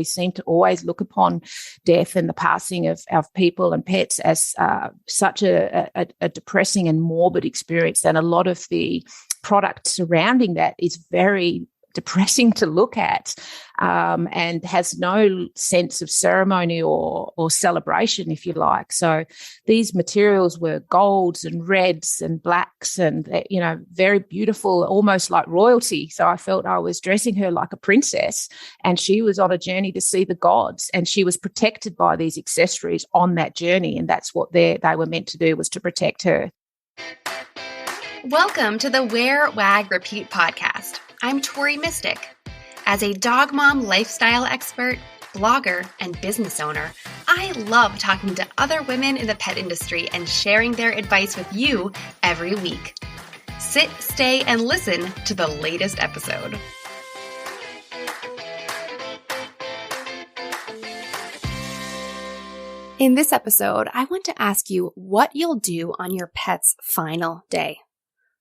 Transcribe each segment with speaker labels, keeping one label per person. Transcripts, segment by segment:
Speaker 1: we seem to always look upon death and the passing of people and pets as such a depressing and morbid experience. And a lot of the product surrounding that is very depressing to look at, and has no sense of ceremony or celebration, if you like. So these materials were golds and reds and blacks and, very beautiful, almost like royalty. So I felt I was dressing her like a princess, and she was on a journey to see the gods, and she was protected by these accessories on that journey. And that's what they were meant to do, was to protect her.
Speaker 2: Welcome to the Wear, Wag, Repeat podcast. I'm Tori Mystic. As a dog mom lifestyle expert, blogger, and business owner, I love talking to other women in the pet industry and sharing their advice with you every week. Sit, stay, and listen to the latest episode. In this episode, I want to ask you what you'll do on your pet's final day.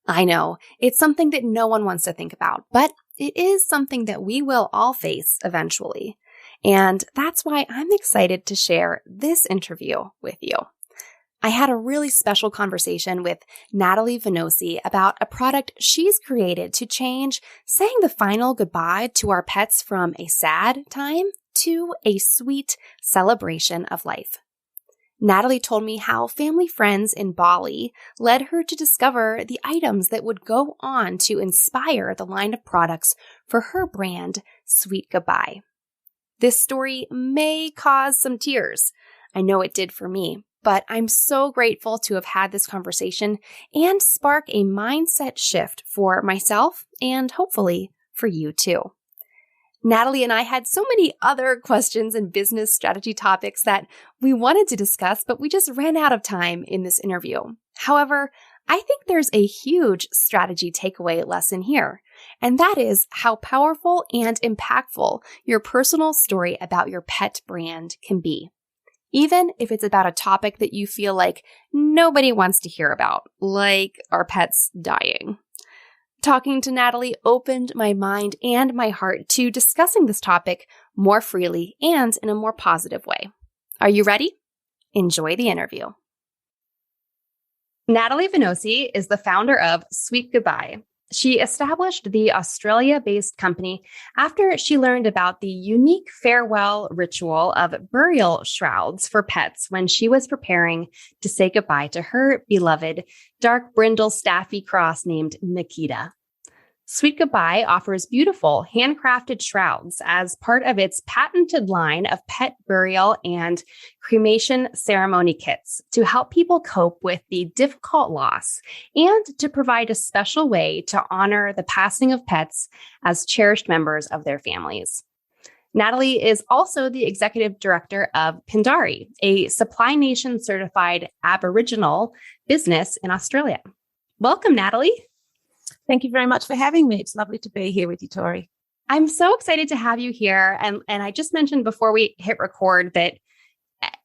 Speaker 2: I know, it's something that no one wants to think about, but it is something that we will all face eventually. And that's why I'm excited to share this interview with you. I had a really special conversation with Natalie Venosi about a product she's created to change saying the final goodbye to our pets from a sad time to a sweet celebration of life. Natalie told me how family friends in Bali led her to discover the items that would go on to inspire the line of products for her brand, Sweet Goodbye. This story may cause some tears. I know it did for me, but I'm so grateful to have had this conversation and spark a mindset shift for myself and hopefully for you too. Natalie and I had so many other questions and business strategy topics that we wanted to discuss, but we just ran out of time in this interview. However, I think there's a huge strategy takeaway lesson here, and that is how powerful and impactful your personal story about your pet brand can be, even if it's about a topic that you feel like nobody wants to hear about, like our pets dying. Talking to Natalie opened my mind and my heart to discussing this topic more freely and in a more positive way. Are you ready? Enjoy the interview. Natalie Venosi is the founder of Sweet Goodbye. She established the Australia-based company after she learned about the unique farewell ritual of burial shrouds for pets when she was preparing to say goodbye to her beloved dark brindle Staffy cross named Nikita. Sweet Goodbye offers beautiful handcrafted shrouds as part of its patented line of pet burial and cremation ceremony kits to help people cope with the difficult loss and to provide a special way to honor the passing of pets as cherished members of their families. Natalie is also the executive director of Pindari, a Supply Nation certified Aboriginal business in Australia. Welcome, Natalie.
Speaker 1: Thank you very much for having me. It's lovely to be here with you, Tori.
Speaker 2: I'm so excited to have you here. And I just mentioned before we hit record that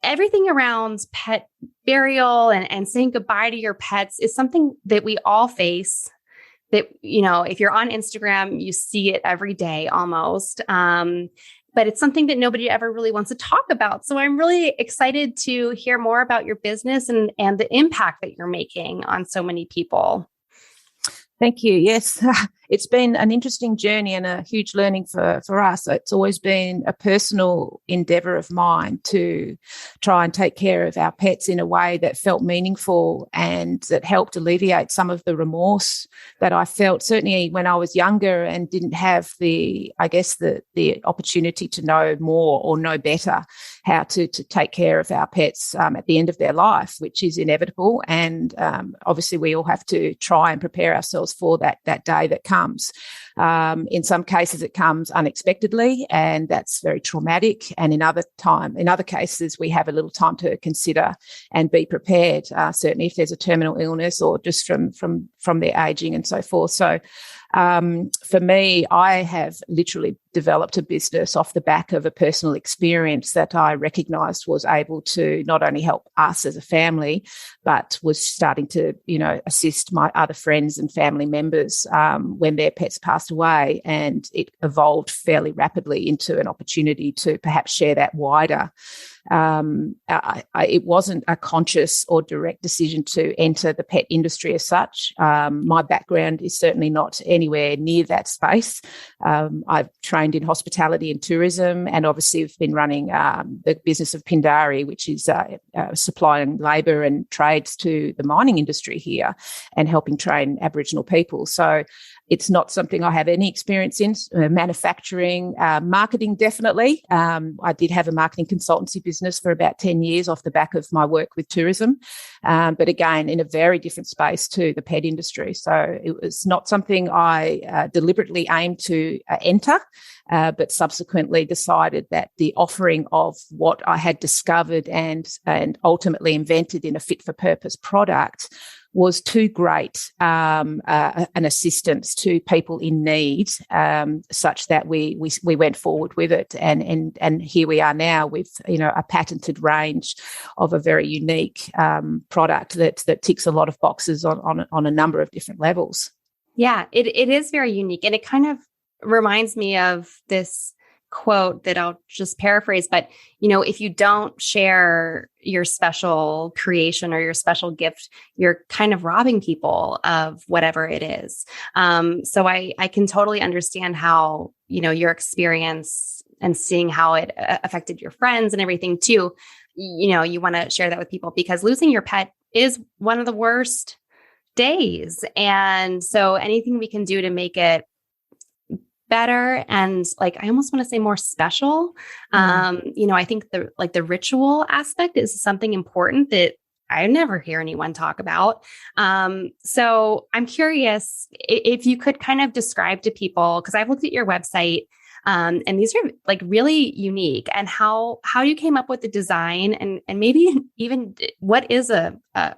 Speaker 2: everything around pet burial and saying goodbye to your pets is something that we all face. That, if you're on Instagram, you see it every day almost. But it's something that nobody ever really wants to talk about. So I'm really excited to hear more about your business and the impact that you're making on so many people.
Speaker 1: Thank you. Yes, it's been an interesting journey and a huge learning for us. It's always been a personal endeavour of mine to try and take care of our pets in a way that felt meaningful and that helped alleviate some of the remorse that I felt, certainly when I was younger and didn't have the opportunity to know more or know better how to take care of our pets at the end of their life, which is inevitable. And obviously we all have to try and prepare ourselves for that day that comes. In some cases, it comes unexpectedly, and that's very traumatic. And in other cases, we have a little time to consider and be prepared. Certainly, if there's a terminal illness or just from their aging and so forth. So, For me, I have literally developed a business off the back of a personal experience that I recognised was able to not only help us as a family, but was starting to, assist my other friends and family members when their pets passed away. And it evolved fairly rapidly into an opportunity to perhaps share that wider. It wasn't a conscious or direct decision to enter the pet industry as such. My background is certainly not anywhere near that space. I've trained in hospitality and tourism, and obviously have been running the business of Pindari, which is supplying labour and trades to the mining industry here and helping train Aboriginal people. So it's not something I have any experience in. Manufacturing, marketing, definitely. I did have a marketing consultancy business for about 10 years off the back of my work with tourism. But again, in a very different space to the pet industry. So it was not something I deliberately aimed to enter, but subsequently decided that the offering of what I had discovered and ultimately invented in a fit-for-purpose product was too great an assistance to people in need, such that we went forward with it, and here we are now with a patented range of a very unique product that ticks a lot of boxes on a number of different levels.
Speaker 2: Yeah, it is very unique, and it kind of reminds me of this quote that I'll just paraphrase, but if you don't share your special creation or your special gift, you're kind of robbing people of whatever it is. So I can totally understand how, your experience and seeing how it affected your friends and everything too. You want to share that with people, because losing your pet is one of the worst days. And so anything we can do to make it better and I almost want to say more special. I think the ritual aspect is something important that I never hear anyone talk about. So I'm curious if you could kind of describe to people, because I've looked at your website, and these are really unique, and how you came up with the design, and maybe even what is a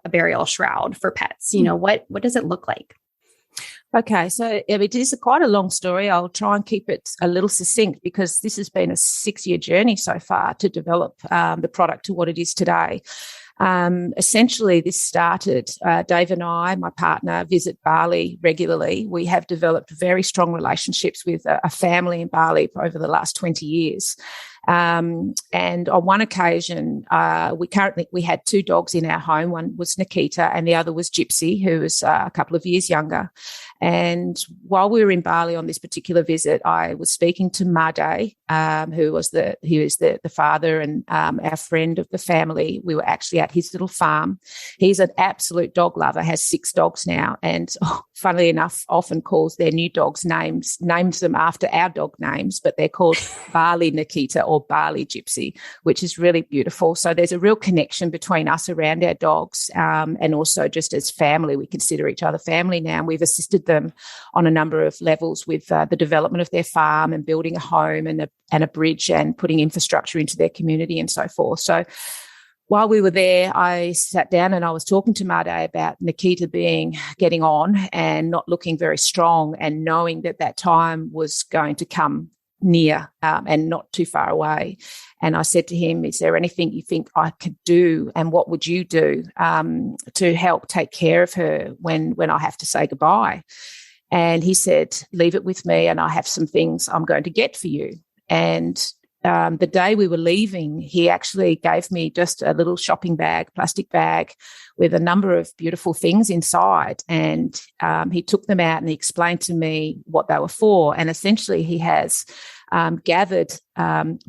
Speaker 2: burial shroud for pets? What does it look like?
Speaker 1: Okay, so it is quite a long story. I'll try and keep it a little succinct, because this has been a 6-year journey so far to develop the product to what it is today. Essentially, this started, Dave and I, my partner, visit Bali regularly. We have developed very strong relationships with a family in Bali over the last 20 years. And on one occasion, we had 2 dogs in our home. One was Nikita and the other was Gypsy, who was a couple of years younger. And while we were in Bali on this particular visit, I was speaking to Made, who was the father and our friend of the family. We were actually at his little farm. He's an absolute dog lover, has 6 dogs now, and funnily enough, often calls their new dogs names them after our dog names, but they're called Bali Nikita or Bali Gypsy, which is really beautiful. So there's a real connection between us around our dogs, and also just as family, we consider each other family now. And we've assisted them on a number of levels with the development of their farm and building a home and a bridge and putting infrastructure into their community and so forth. So while we were there, I sat down and I was talking to Made about Nikita getting on and not looking very strong, and knowing that time was going to come near and not too far away. And I said to him, is there anything you think I could do, and what would you do to help take care of her when I have to say goodbye? And he said, leave it with me, and I have some things I'm going to get for you. And the day we were leaving, he actually gave me just a little shopping bag, plastic bag, with a number of beautiful things inside. And he took them out and he explained to me what they were for. And essentially he has gathered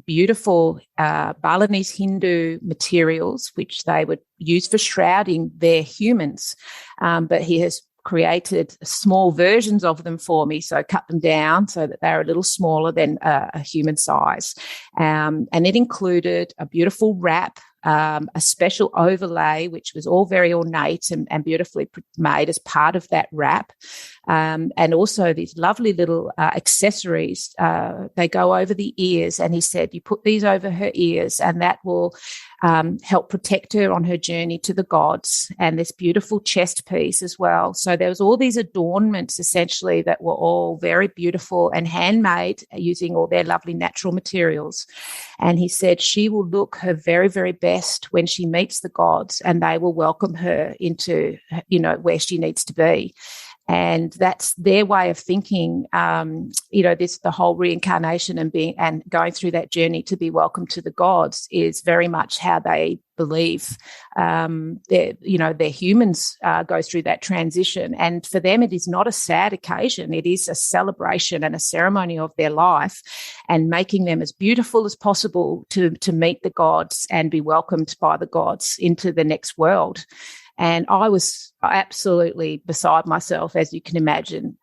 Speaker 1: beautiful Balinese Hindu materials, which they would use for shrouding their humans. But he has created small versions of them for me, so cut them down so that they're a little smaller than a human size. And it included a beautiful wrap, a special overlay, which was all very ornate and beautifully made as part of that wrap. and also these lovely little accessories. They go over the ears, and he said, you put these over her ears and that will help protect her on her journey to the gods, and this beautiful chest piece as well. So there was all these adornments essentially that were all very beautiful and handmade using all their lovely natural materials. And he said she will look her very, very best when she meets the gods, and they will welcome her into, where she needs to be. And that's their way of thinking, the whole reincarnation and going through that journey to be welcomed to the gods is very much how they believe their humans go through that transition. And for them, it is not a sad occasion. It is a celebration and a ceremony of their life, and making them as beautiful as possible to meet the gods and be welcomed by the gods into the next world. And I was absolutely beside myself, as you can imagine,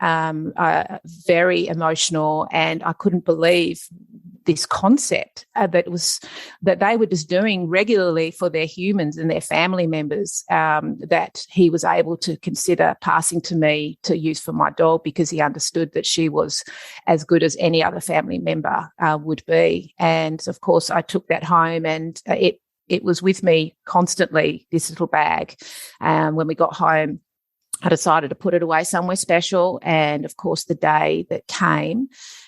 Speaker 1: very emotional, and I couldn't believe this concept that they were just doing regularly for their humans and their family members, that he was able to consider passing to me to use for my dog, because he understood that she was as good as any other family member would be. And of course, I took that home, and it was with me constantly, this little bag. When we got home, I decided to put it away somewhere special. And of course, the day that came,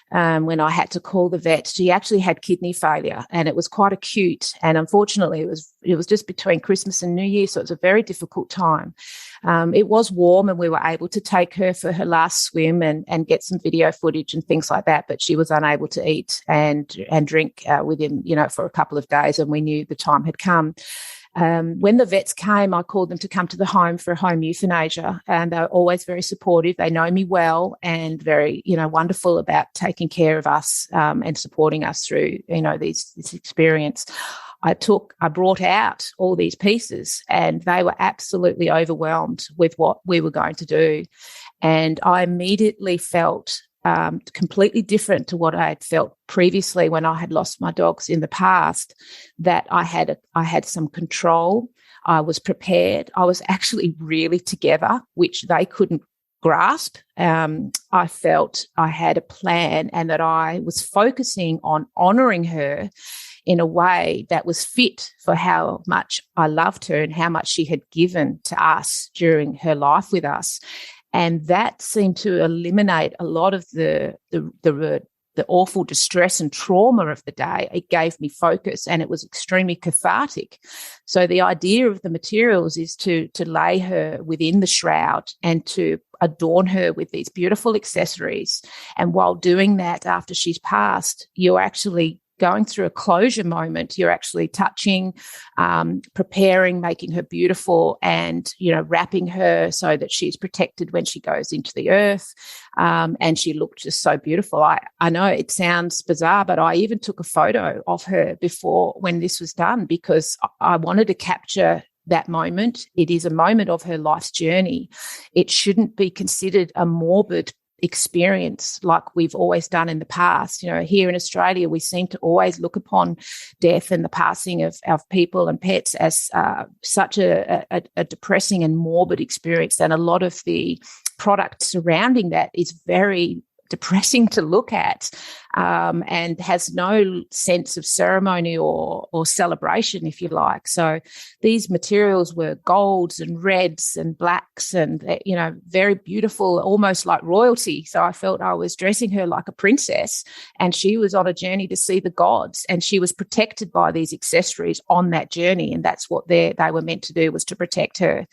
Speaker 1: when I had to call the vet, she actually had kidney failure, and it was quite acute. And unfortunately, it was just between Christmas and New Year, so it was a very difficult time. It was warm, and we were able to take her for her last swim and get some video footage and things like that. But she was unable to eat and drink within, for a couple of days, and we knew the time had come. When the vets came, I called them to come to the home for home euthanasia, and they're always very supportive. They know me well and very, wonderful about taking care of us and supporting us through, this experience. I brought out all these pieces, and they were absolutely overwhelmed with what we were going to do. And I immediately felt completely different to what I had felt previously when I had lost my dogs in the past, that I had some control. I was prepared. I was actually really together, which they couldn't grasp. I felt I had a plan, and that I was focusing on honouring her in a way that was fit for how much I loved her and how much she had given to us during her life with us. And that seemed to eliminate a lot of the awful distress and trauma of the day. It gave me focus, and it was extremely cathartic. So the idea of the materials is to lay her within the shroud and to adorn her with these beautiful accessories. And while doing that, after she's passed, you're actually going through a closure moment. You're actually touching, preparing, making her beautiful, and, wrapping her so that she's protected when she goes into the earth. And she looked just so beautiful. I know it sounds bizarre, but I even took a photo of her when this was done, because I wanted to capture that moment. It is a moment of her life's journey. It shouldn't be considered a morbid experience like we've always done in the past. Here in Australia, we seem to always look upon death and the passing of people and pets as such a depressing and morbid experience, and a lot of the product surrounding that is very depressing to look at, and has no sense of ceremony or celebration, if you like. So these materials were golds and reds and blacks and, very beautiful, almost like royalty. So I felt I was dressing her like a princess, and she was on a journey to see the gods, and she was protected by these accessories on that journey. And that's what they were meant to do, was to protect her.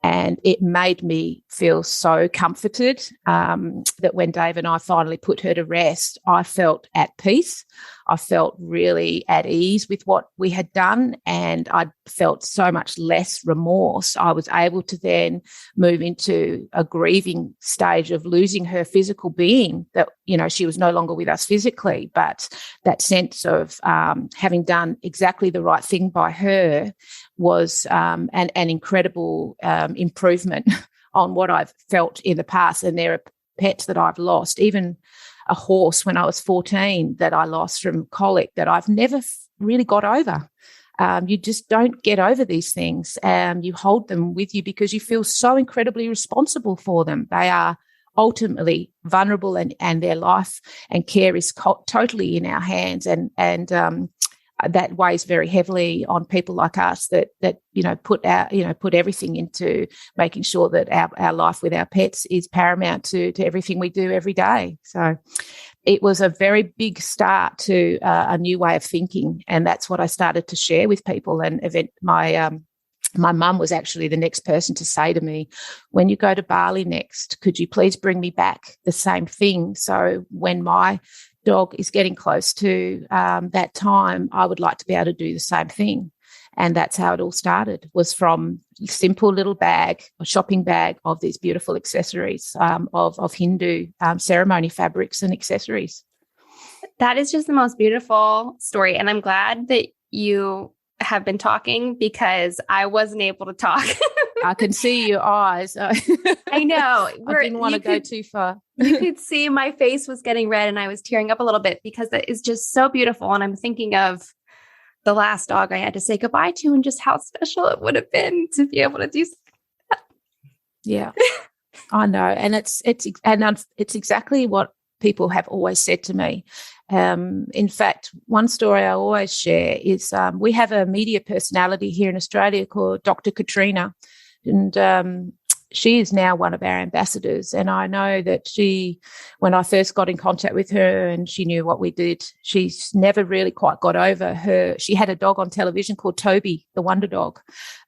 Speaker 1: And it made me feel so comforted that when Dave and I finally put her to rest, I felt at peace. I felt really at ease with what we had done, and I felt so much less remorse. I was able to then move into a grieving stage of losing her physical being, that, she was no longer with us physically, but that sense of having done exactly the right thing by her was an incredible improvement on what I've felt in the past. And there are pets that I've lost, even a horse when I was 14 that I lost from colic, that I've never really got over. You just don't get over these things. You hold them with you because you feel so incredibly responsible for them. They are ultimately vulnerable, and their life and care is totally in our hands, and that weighs very heavily on people like us that put everything into making sure that our life with our pets is paramount to everything we do every day. So it was a very big start to a new way of thinking, and that's what I started to share with people. And my mum was actually the next person to say to me, when you go to Bali next, could you please bring me back the same thing? So when my dog is getting close to that time, I would like to be able to do the same thing. And that's how it all started, was from a simple little bag, a shopping bag of these beautiful accessories, of Hindu ceremony fabrics and accessories.
Speaker 2: That is just the most beautiful story. And I'm glad that you have been talking, because I wasn't able to talk.
Speaker 1: I can see your eyes.
Speaker 2: I know.
Speaker 1: I didn't want to go too far.
Speaker 2: You could see my face was getting red and I was tearing up a little bit, because it is just so beautiful. And I'm thinking of the last dog I had to say goodbye to, and just how special it would have been to be able to do that.
Speaker 1: Yeah, I know. And it's exactly what people have always said to me. In fact, one story I always share is we have a media personality here in Australia called Dr. Katrina, and she is now one of our ambassadors. And I know that when I first got in contact with her and she knew what we did, she's never really quite got over she had a dog on television called Toby, the Wonder Dog,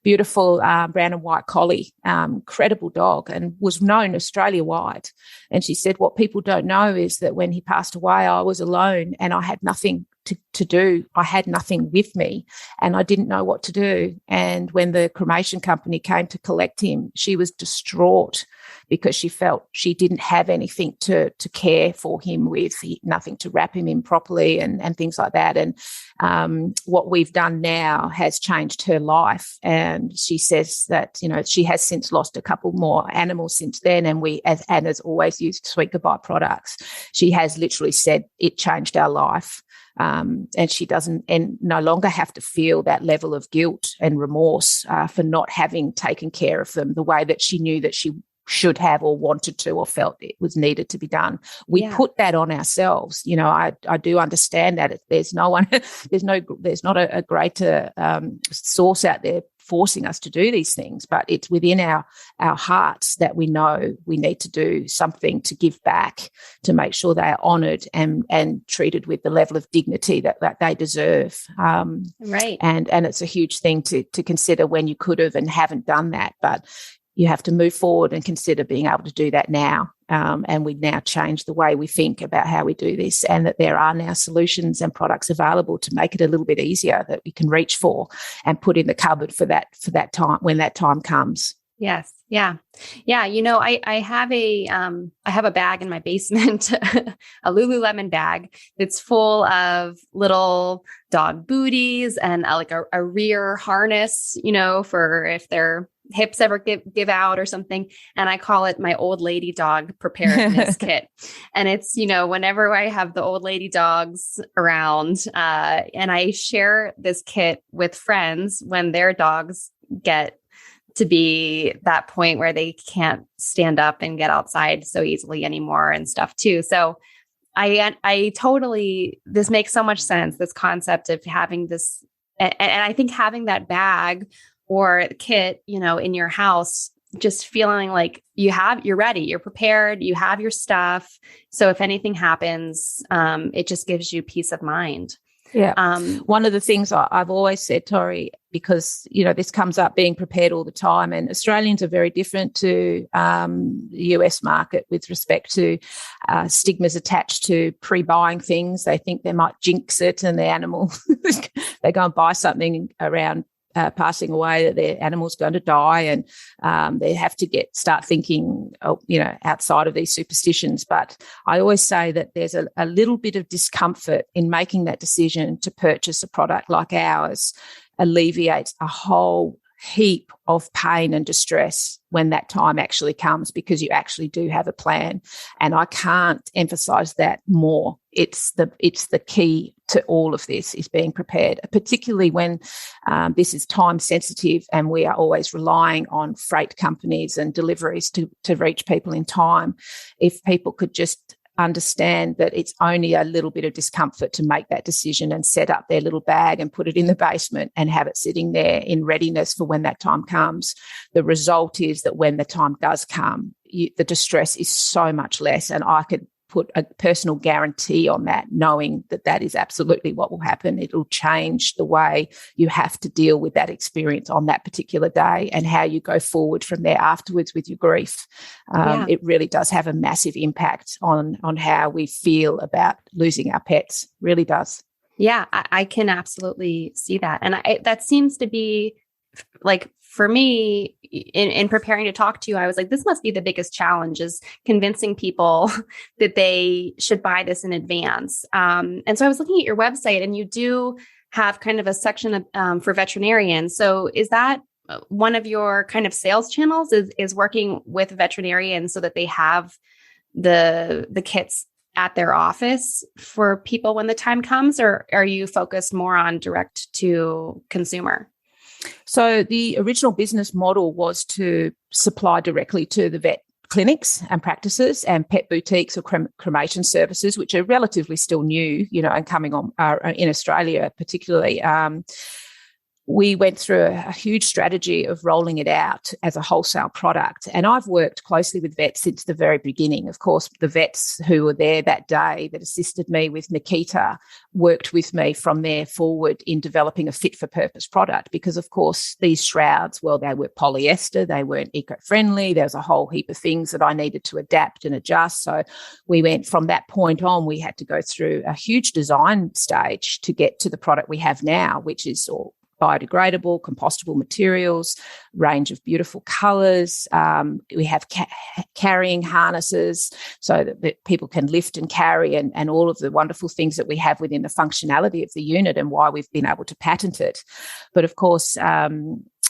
Speaker 1: beautiful brown and white collie, incredible dog, and was known Australia-wide. And she said, what people don't know is that when he passed away, I was alone and I had nothing to do. I had nothing with me and I didn't know what to do. And when the cremation company came to collect him, she was distraught because she felt she didn't have anything to care for him with, nothing to wrap him in properly and things like that. And what we've done now has changed her life. And she says that, she has since lost a couple more animals since then. And Anna's always used Sweet Goodbye products. She has literally said it changed our life. And she doesn't no longer have to feel that level of guilt and remorse for not having taken care of them the way that she knew that she should have or wanted to or felt it was needed to be done. We put that on ourselves. I do understand that there's no one, there's not a greater source out there forcing us to do these things, but it's within our hearts that we know we need to do something to give back, to make sure they are honoured and treated with the level of dignity that they deserve.
Speaker 2: Right.
Speaker 1: And it's a huge thing to consider when you could have and haven't done that, but you have to move forward and consider being able to do that now. And we now change the way we think about how we do this, and that there are now solutions and products available to make it a little bit easier that we can reach for and put in the cupboard for that time when that time comes.
Speaker 2: Yes. Yeah. Yeah. I have a bag in my basement, a Lululemon bag that's full of little dog booties and a rear harness, for if their hips ever give out or something. And I call it my old lady dog preparedness kit. And it's, whenever I have the old lady dogs around, and I share this kit with friends when their dogs get to be that point where they can't stand up and get outside so easily anymore and stuff too. So I totally, this makes so much sense, this concept of having this. And I think having that bag or kit, in your house, just feeling like you're ready, you're prepared, you have your stuff. So if anything happens, it just gives you peace of mind.
Speaker 1: Yeah. One of the things I've always said, Tori, because, this comes up, being prepared all the time, and Australians are very different to the US market with respect to stigmas attached to pre-buying things. They think they might jinx it and the animal, they go and buy something around passing away, that their animal's going to die, and they have to start thinking, outside of these superstitions. But I always say that there's a little bit of discomfort in making that decision to purchase a product like ours alleviates a whole heap of pain and distress when that time actually comes, because you actually do have a plan. And I can't emphasize that more. It's the key to all of this, is being prepared, particularly when this is time sensitive and we are always relying on freight companies and deliveries to reach people in time. If people could just understand that it's only a little bit of discomfort to make that decision and set up their little bag and put it in the basement and have it sitting there in readiness for when that time comes. The result is that when the time does come, the distress is so much less. And I could put a personal guarantee on that, knowing that that is absolutely what will happen. It'll change the way you have to deal with that experience on that particular day and how you go forward from there afterwards with your grief. It really does have a massive impact on how we feel about losing our pets. Really does.
Speaker 2: Yeah, I can absolutely see that. And that seems to be like, for me, in preparing to talk to you, I was like, this must be the biggest challenge, is convincing people that they should buy this in advance. And so I was looking at your website, and you do have kind of a section for veterinarians. So is that one of your kind of sales channels, is working with veterinarians so that they have the kits at their office for people when the time comes, or are you focused more on direct to consumer?
Speaker 1: So the original business model was to supply directly to the vet clinics and practices and pet boutiques or cremation services, which are relatively still new, and coming on in Australia particularly. We went through a huge strategy of rolling it out as a wholesale product. And I've worked closely with vets since the very beginning. Of course, the vets who were there that day that assisted me with Nikita worked with me from there forward in developing a fit-for-purpose product, because, of course, these shrouds, well, they were polyester, they weren't eco-friendly. There was a whole heap of things that I needed to adapt and adjust. So we went from that point on, we had to go through a huge design stage to get to the product we have now, which is all biodegradable, compostable materials, range of beautiful colours. We have carrying harnesses so that people can lift and carry, and all of the wonderful things that we have within the functionality of the unit, and why we've been able to patent it. But of course,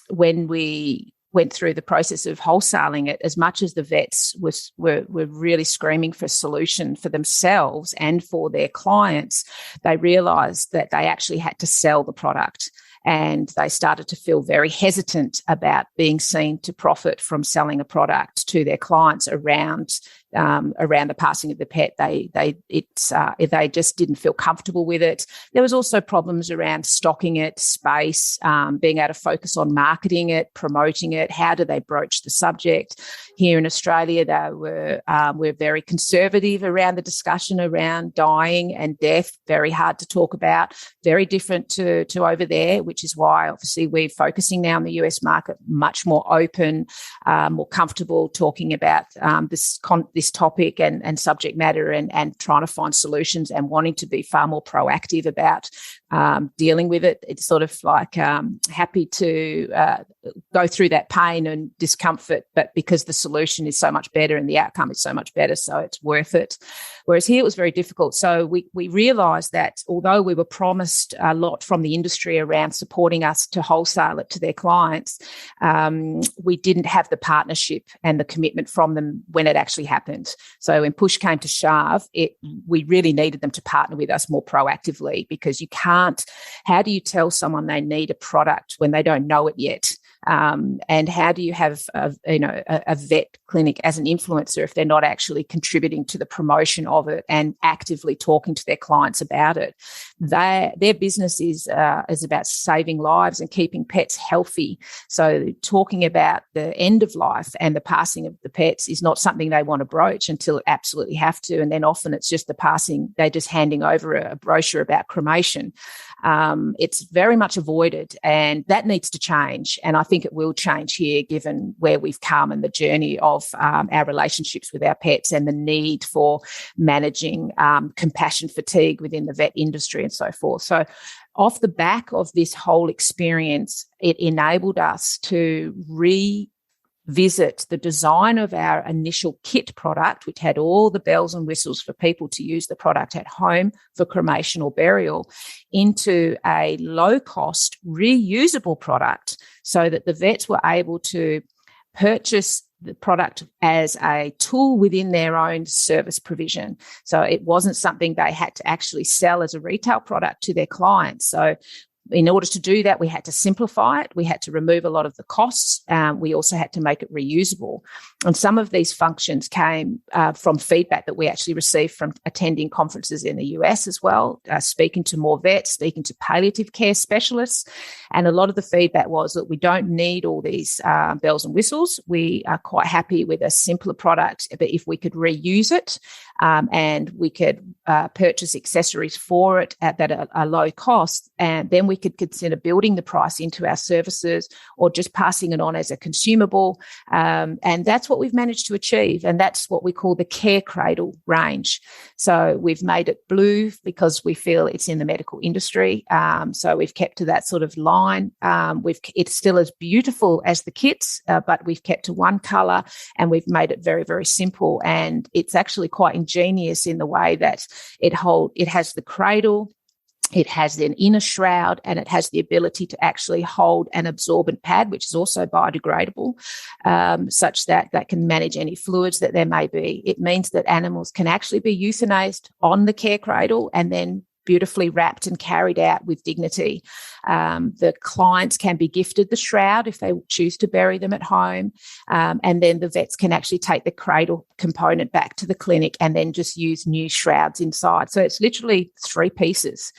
Speaker 1: when we went through the process of wholesaling it, as much as the vets were really screaming for a solution for themselves and for their clients, they realised that they actually had to sell the product. And they started to feel very hesitant about being seen to profit from selling a product to their clients around the passing of the pet. They just didn't feel comfortable with it. There was also problems around stocking it, space, being able to focus on marketing it, promoting it. How do they broach the subject? Here in Australia, we're very conservative around the discussion around dying and death. Very hard to talk about. Very different to over there, which is why obviously we're focusing now on the US market, much more open, more comfortable talking about this topic and subject matter, and trying to find solutions and wanting to be far more proactive about dealing with it. It's sort of like happy to go through that pain and discomfort, but because the solution is so much better and the outcome is so much better, so it's worth it. Whereas here it was very difficult. So we realised that although we were promised a lot from the industry around supporting us to wholesale it to their clients, we didn't have the partnership and the commitment from them when it actually happened. So when push came to shove, we really needed them to partner with us more proactively, because you can't, how do you tell someone they need a product when they don't know it yet? And how do you have a vet clinic as an influencer if they're not actually contributing to the promotion of it and actively talking to their clients about it? Their business is about saving lives and keeping pets healthy. So talking about the end of life and the passing of the pets is not something they want to broach until it absolutely have to. And then often it's just the passing, they're just handing over a brochure about cremation. It's very much avoided, and that needs to change. And I think it will change here, given where we've come and the journey of our relationships with our pets and the need for managing compassion fatigue within the vet industry and so forth. So off the back of this whole experience, it enabled us to visit the design of our initial kit product, which had all the bells and whistles for people to use the product at home for cremation or burial, into a low-cost, reusable product so that the vets were able to purchase the product as a tool within their own service provision. So it wasn't something they had to actually sell as a retail product to their clients. So in order to do that, we had to simplify it. We had to remove a lot of the costs. We also had to make it reusable. And some of these functions came from feedback that we actually received from attending conferences in the US as well, speaking to more vets, speaking to palliative care specialists. And a lot of the feedback was that we don't need all these bells and whistles. We are quite happy with a simpler product, but if we could reuse it and we could purchase accessories for it at a low cost, and then we could consider building the price into our services or just passing it on as a consumable. And that's what we've managed to achieve. And that's what we call the Care Cradle range. So we've made it blue because we feel it's in the medical industry. So we've kept to that sort of line. It's still as beautiful as the kits, but we've kept to one color and we've made it very, very simple. And it's actually quite ingenious in the way that it has the cradle, it has an inner shroud, and it has the ability to actually hold an absorbent pad, which is also biodegradable, such that can manage any fluids that there may be. It means that animals can actually be euthanized on the care cradle and then beautifully wrapped and carried out with dignity. The clients can be gifted the shroud if they choose to bury them at home. And then the vets can actually take the cradle component back to the clinic and then just use new shrouds inside. So it's literally 3 pieces.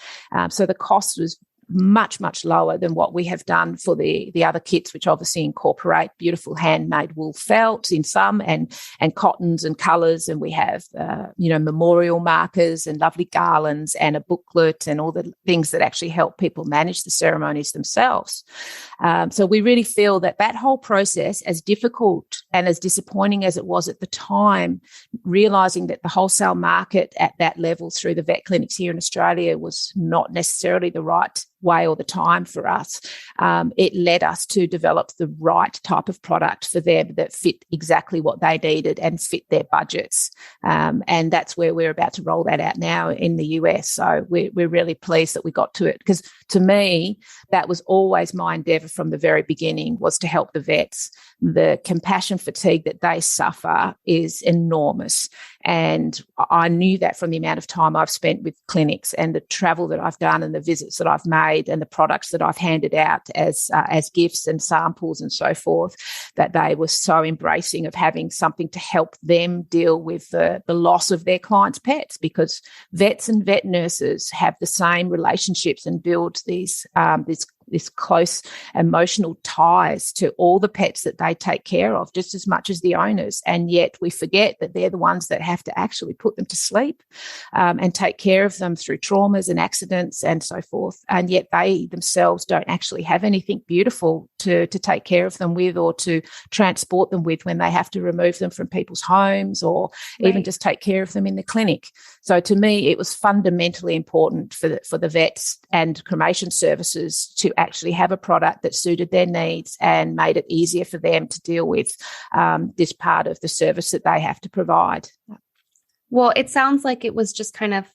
Speaker 1: So the cost was much, much lower than what we have done for the other kits, which obviously incorporate beautiful handmade wool felt in some and cottons and colours. And we have, memorial markers and lovely garlands and a booklet and all the things that actually help people manage the ceremonies themselves. So we really feel that whole process, as difficult and as disappointing as it was at the time, realising that the wholesale market at that level through the vet clinics here in Australia was not necessarily the right way or the time for us, it led us to develop the right type of product for them that fit exactly what they needed and fit their budgets. And that's where we're about to roll that out now in the US. So we're really pleased that we got to it, because to me, that was always my endeavour from the very beginning, was to help the vets. The compassion fatigue that they suffer is enormous. And I knew that from the amount of time I've spent with clinics and the travel that I've done and the visits that I've made and the products that I've handed out as gifts and samples and so forth, that they were so embracing of having something to help them deal with the loss of their clients' pets, because vets and vet nurses have the same relationships and build these this close emotional ties to all the pets that they take care of, just as much as the owners. And yet we forget that they're the ones that have to actually put them to sleep and take care of them through traumas and accidents and so forth. And yet they themselves don't actually have anything beautiful to take care of them with, or to transport them with when they have to remove them from people's homes, or even just take care of them in the clinic. So to me, it was fundamentally important for the vets and cremation services to actually have a product that suited their needs and made it easier for them to deal with this part of the service that they have to provide.
Speaker 2: Well, it sounds like it was just kind of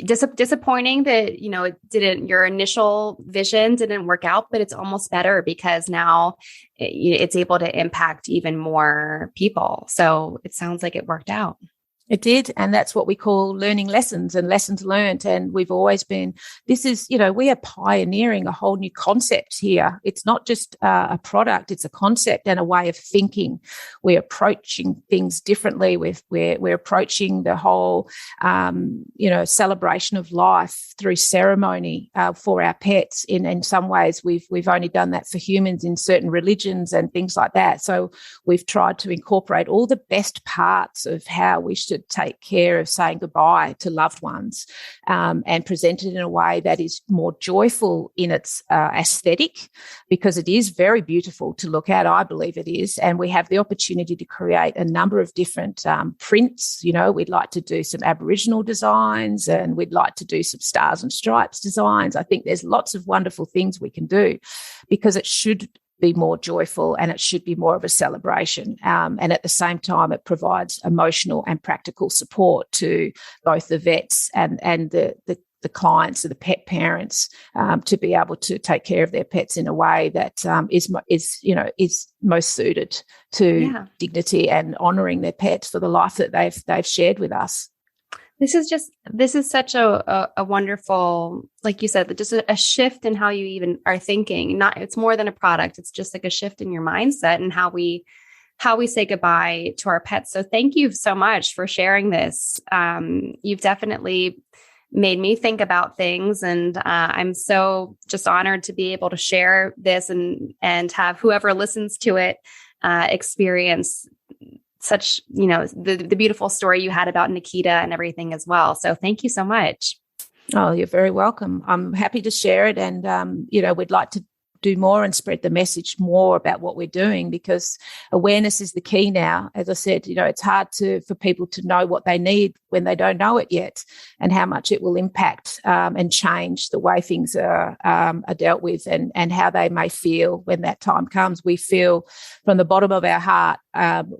Speaker 2: disappointing that, your initial vision didn't work out, but it's almost better because now it's able to impact even more people. So it sounds like it worked out.
Speaker 1: It did. And that's what we call learning lessons and lessons learned. And we've always been, we are pioneering a whole new concept here. It's not just a product, it's a concept and a way of thinking. We're approaching things differently. We're approaching the whole, celebration of life through ceremony for our pets. In some ways, we've only done that for humans in certain religions and things like that. So we've tried to incorporate all the best parts of how we should take care of saying goodbye to loved ones, and present it in a way that is more joyful in its aesthetic, because it is very beautiful to look at. I believe it is. And we have the opportunity to create a number of different prints. We'd like to do some Aboriginal designs, and we'd like to do some stars and stripes designs. I think there's lots of wonderful things we can do, because it should be more joyful and it should be more of a celebration. And at the same time, it provides emotional and practical support to both the vets and the clients or the pet parents to be able to take care of their pets in a way that is most suited to dignity and honouring their pets for the life that they've shared with us.
Speaker 2: This is such a wonderful, like you said, just a shift in how you even are thinking. It's more than a product. It's just like a shift in your mindset and how we say goodbye to our pets. So thank you so much for sharing this. You've definitely made me think about things, and I'm so just honored to be able to share this and have whoever listens to it experience such, the beautiful story you had about Nikita and everything as well. So thank you so much.
Speaker 1: Oh, you're very welcome. I'm happy to share it. And, we'd like to do more and spread the message more about what we're doing, because awareness is the key now. As I said, it's hard for people to know what they need when they don't know it yet, and how much it will impact and change the way things are dealt with and how they may feel when that time comes. We feel from the bottom of our heart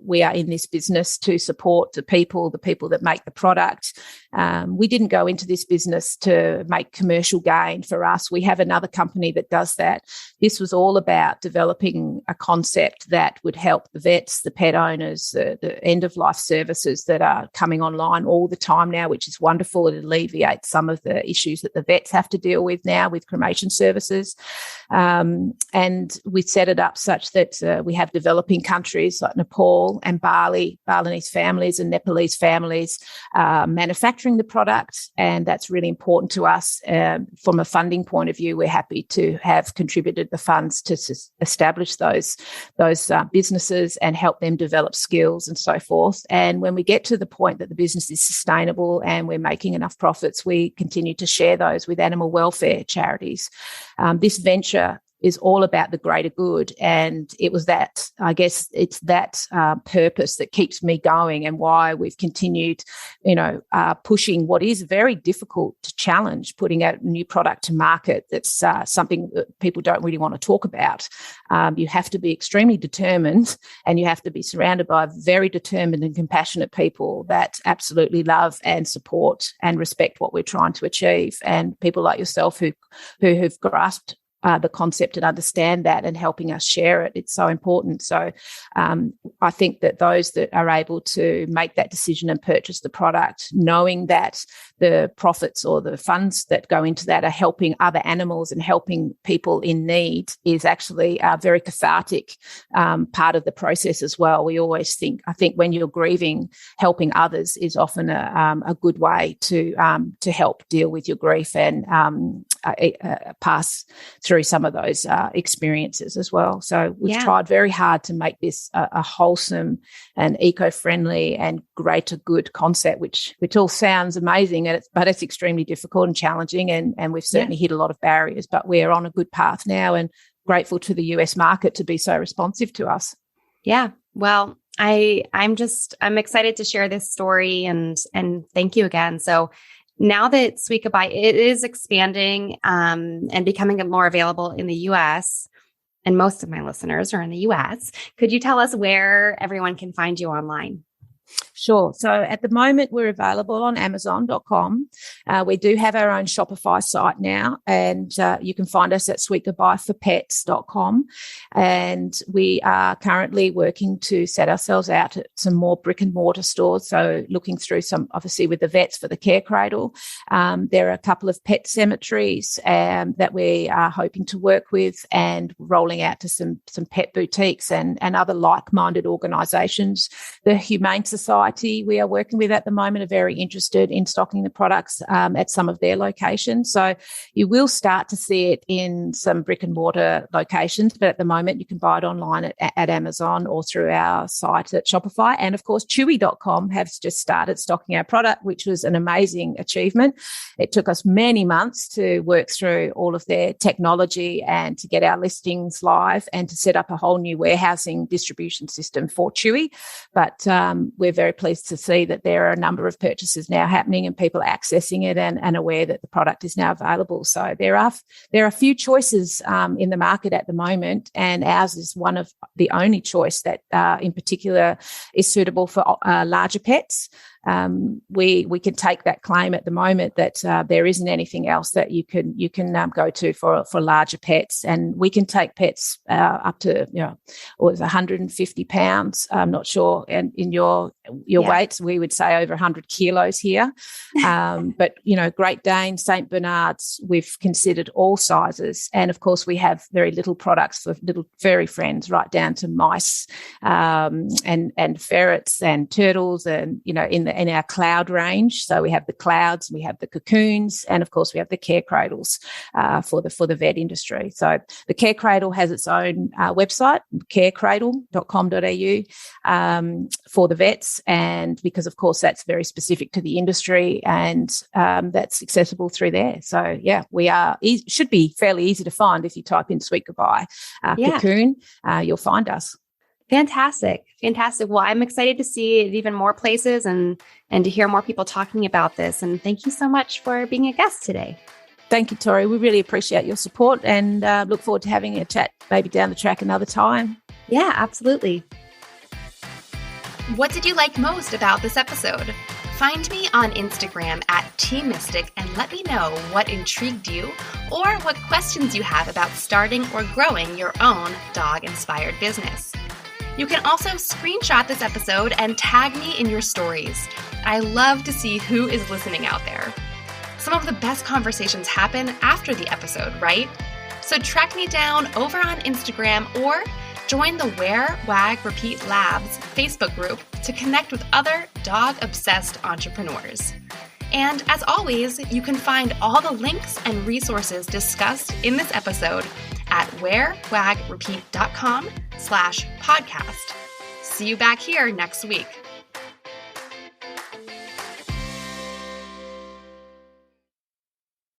Speaker 1: we are in this business to support the people that make the product. We didn't go into this business to make commercial gain for us. We have another company that does that. This was all about developing a concept that would help the vets, the pet owners, the end-of-life services that are coming online all the time now, which is wonderful. It alleviates some of the issues that the vets have to deal with now with cremation services. And we set it up such that we have developing countries like Nepal and Bali, Balinese families and Nepalese families manufacturing the product, and that's really important to us. From a funding point of view, we're happy to have contributed the funds to establish those businesses and help them develop skills and so forth. And when we get to the point that the business is sustainable and we're making enough profits, we continue to share those with animal welfare charities. This venture is all about the greater good. And it was that, I guess it's that purpose that keeps me going, and why we've continued, pushing what is very difficult to challenge, putting out a new product to market. That's something that people don't really want to talk about. You have to be extremely determined, and you have to be surrounded by very determined and compassionate people that absolutely love and support and respect what we're trying to achieve. And people like yourself who have grasped the concept and understand that and helping us share it. It's so important. So I think that those that are able to make that decision and purchase the product, knowing that the profits or the funds that go into that are helping other animals and helping people in need, is actually a very cathartic part of the process as well. We always I think when you're grieving, helping others is often a good way to help deal with your grief and pass through some of those experiences as well. So we've tried very hard to make this a wholesome and eco-friendly and greater good concept, which all sounds amazing, but it's extremely difficult and challenging, and we've certainly hit a lot of barriers, but we're on a good path now, and grateful to the US market to be so responsive to us. Yeah.
Speaker 2: Well, I'm excited to share this story, and thank you again. So now that Sweet Goodbye, it is expanding and becoming more available in the US, and most of my listeners are in the US, could you tell us where everyone can find you online?
Speaker 1: Sure. So at the moment, we're available on Amazon.com. We do have our own Shopify site now, and you can find us at sweetgoodbyeforpets.com. And we are currently working to set ourselves out at some more brick and mortar stores. So looking through some, obviously with the vets for the care cradle. There are a couple of pet cemeteries that we are hoping to work with, and rolling out to some pet boutiques and other like-minded organisations. The Humane Society we are working with at the moment are very interested in stocking the products at some of their locations. So you will start to see it in some brick and mortar locations, but at the moment you can buy it online at Amazon or through our site at Shopify. And of course, Chewy.com has just started stocking our product, which was an amazing achievement. It took us many months to work through all of their technology and to get our listings live and to set up a whole new warehousing distribution system for Chewy. But we're very very pleased to see that there are a number of purchases now happening and people accessing it and aware that the product is now available. So there are a few choices in the market at the moment, and ours is one of the only choice that in particular is suitable for larger pets. We can take that claim at the moment that there isn't anything else that you can go to for larger pets, and we can take pets up to 150 pounds. I'm not sure, and in your weights, we would say over 100 kilos here. But Great Dane, Saint Bernards, we've considered all sizes, and of course we have very little products for little furry friends, right down to mice and ferrets and turtles, and in our cloud range. So we have the clouds, we have the cocoons, and of course we have the care cradles for the vet industry. So the care cradle has its own website, carecradle.com.au, for the vets, and because of course that's very specific to the industry, and that's accessible through there. So we are should be fairly easy to find. If you type in Sweet Goodbye cocoon, you'll find us.
Speaker 2: Fantastic. Well, I'm excited to see it even more places and to hear more people talking about this. And thank you so much for being a guest today.
Speaker 1: Thank you, Tori. We really appreciate your support and look forward to having a chat maybe down the track another time.
Speaker 2: Yeah, absolutely. What did you like most about this episode? Find me on Instagram @TMystic and let me know what intrigued you or what questions you have about starting or growing your own dog-inspired business. You can also screenshot this episode and tag me in your stories. I love to see who is listening out there. Some of the best conversations happen after the episode, right? So track me down over on Instagram or join the Wear, Wag, Repeat Labs Facebook group to connect with other dog-obsessed entrepreneurs. And as always, you can find all the links and resources discussed in this episode at wearwagrepeat.com/podcast. See you back here next week.